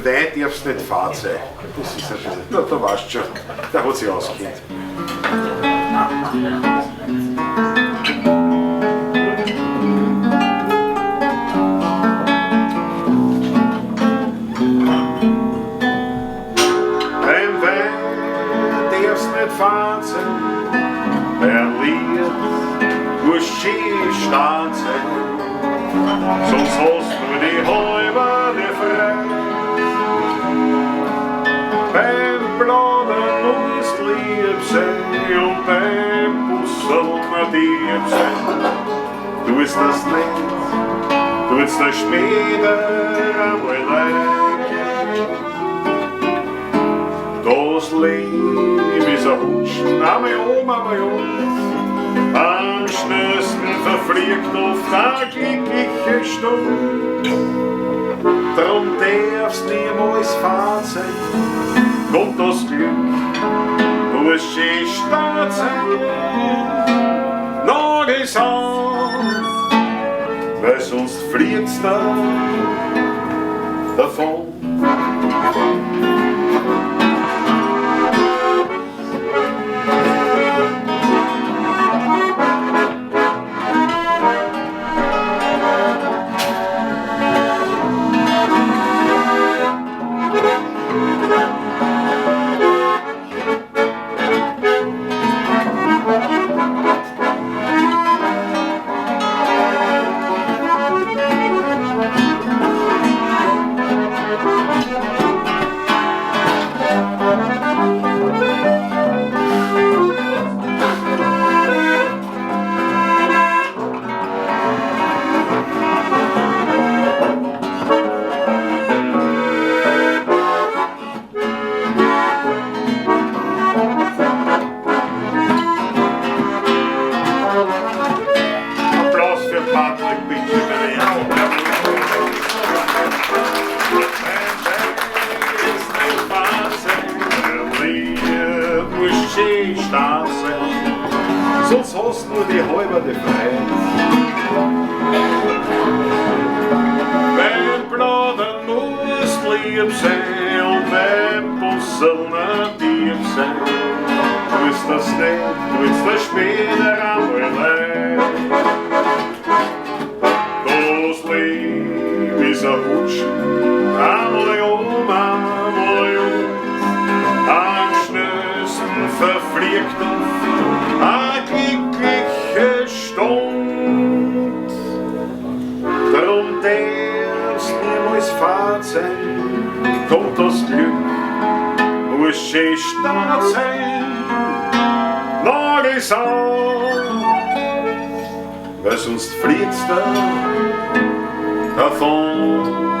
Wein darfst nicht fad sein. Das ist ein bisschen, da weißt du schon, der hat sich ausgekannt. Beim Wein darfst nicht fad sein, Berlin muss schön stark sein, sonst hast du die halbe frei. Beim Bladen musst lieb sein und beim Busseln lieb sein. Du ist das nicht, du ist das später einmal leid. Das Leben ist ein Hutschen, einmal einmal am schnellsten verfliegt oft eine glückliche Stunde. Darum darfst du niemals fad sein, kommt das Glück, muss schön stark sein. Noch ist an, weil sonst fliegst du davon. Sonst hast du nur die halbe Freiheit. Beim Bladen musst lieb sein und beim Busseln lieb sein. Du ist das nicht, du ist das später einmal leid. Das Leben ist ein Hutschen, einmal am schnellsten verfliegt oft eine glückliche Stunde. Darum darfst du niemals fad sein, kommt das Glück, muss schön stark sein. Noch ist an, weil sonst fliegst du davon.